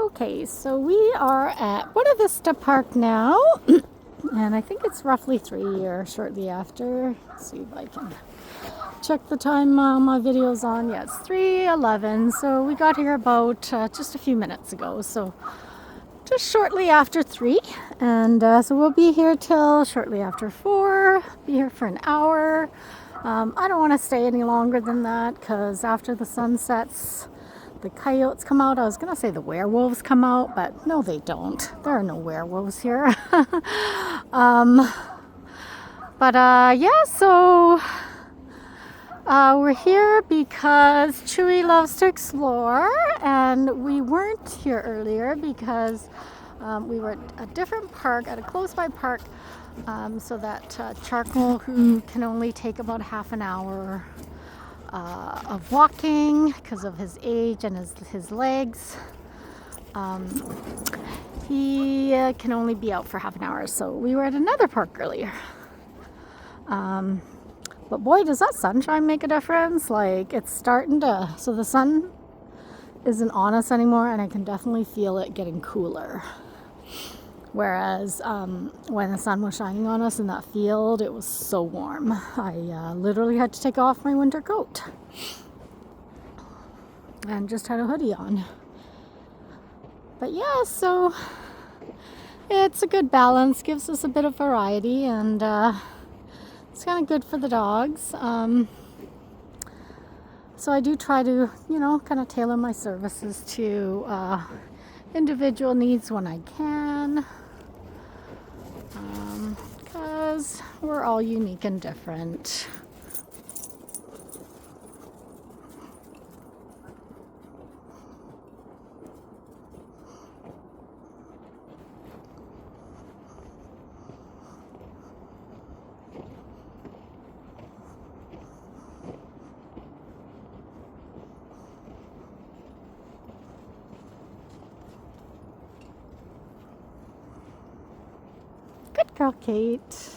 Okay, so we are at Buena Vista Park now, and I think it's roughly 3 or shortly after. Let's see if I can check the time my video's on. Yeah, it's 3:11, so we got here about just a few minutes ago, so just shortly after 3, and so we'll be here till shortly after 4, be here for an hour. I don't want to stay any longer than that, because after the sun sets, the coyotes come out. I was going to say the werewolves come out, but no, they don't. There are no werewolves here. Yeah, so we're here because Chewy loves to explore, and we weren't here earlier because we were at a different park, at a close by park, so that Charcoal, who can only take about half an hour of walking because of his age and his legs, he can only be out for half an hour. So we were at another park earlier. But boy, does that sunshine make a difference. Like, it's starting to, so the sun isn't on us anymore, and I can definitely feel it getting cooler. Whereas when the sun was shining on us in that field, it was so warm. I literally had to take off my winter coat and just had a hoodie on. But yeah, so it's a good balance, gives us a bit of variety, and it's kind of good for the dogs. So I do try to, kind of tailor my services to individual needs when I can, because we're all unique and different. Good girl, Kate.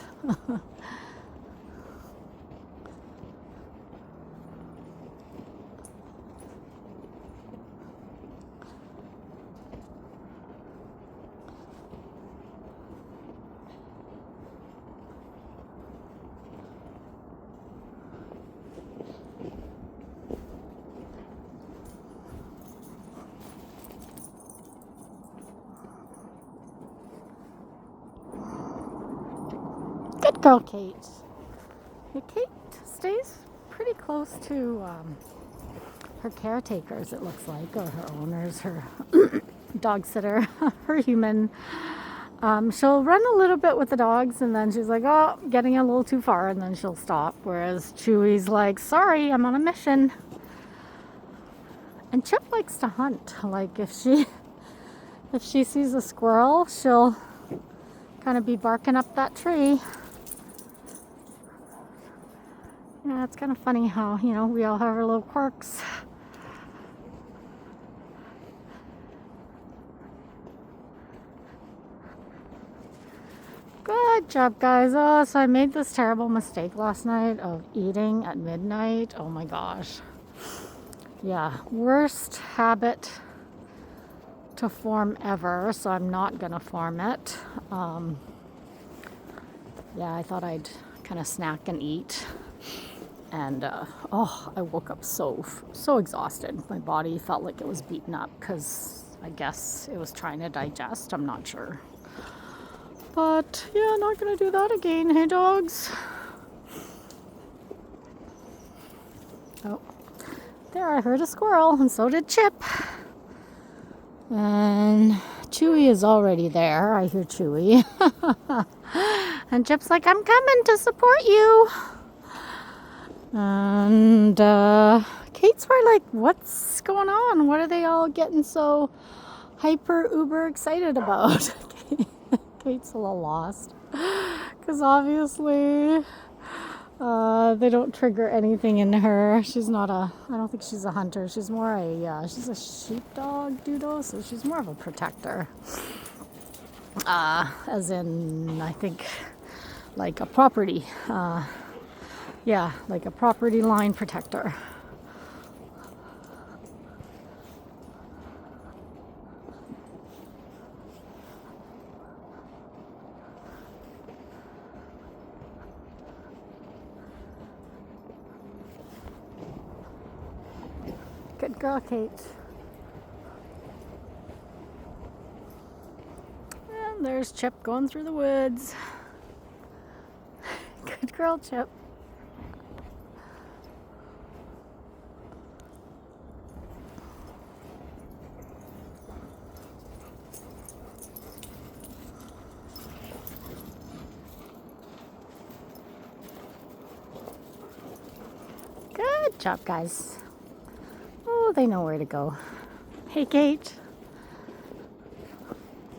Good girl, Kate. Yeah, Kate stays pretty close to her caretakers, it looks like, or her owners, her dog sitter, her human. She'll run a little bit with the dogs, and then she's like, oh, getting a little too far, and then she'll stop. Whereas Chewy's like, sorry, I'm on a mission. And Chip likes to hunt. Like, if she sees a squirrel, she'll kind of be barking up that tree. Yeah, it's kind of funny how, we all have our little quirks. Good job, guys. Oh, so I made this terrible mistake last night of eating at midnight. Oh my gosh. Yeah, worst habit to form ever, so I'm not gonna form it. Yeah, I thought I'd kind of snack and eat. And I woke up so exhausted. My body felt like it was beaten up because I guess it was trying to digest. I'm not sure. But yeah, not gonna do that again. Hey, dogs. Oh, there, I heard a squirrel, and so did Chip. And Chewy is already there. I hear Chewy. And Chip's like, I'm coming to support you. And Kate's probably like, what's going on? What are they all getting so hyper uber excited about? Kate's a little lost because obviously they don't trigger anything in her. She's not I don't think she's a hunter. She's more she's a sheepdog doodle, so she's more of a protector. As in, I think, like a property. Yeah, like a property line protector. Good girl, Kate. And there's Chip going through the woods. Good girl, Chip. Good job, guys. Oh, they know where to go. Hey, Kate.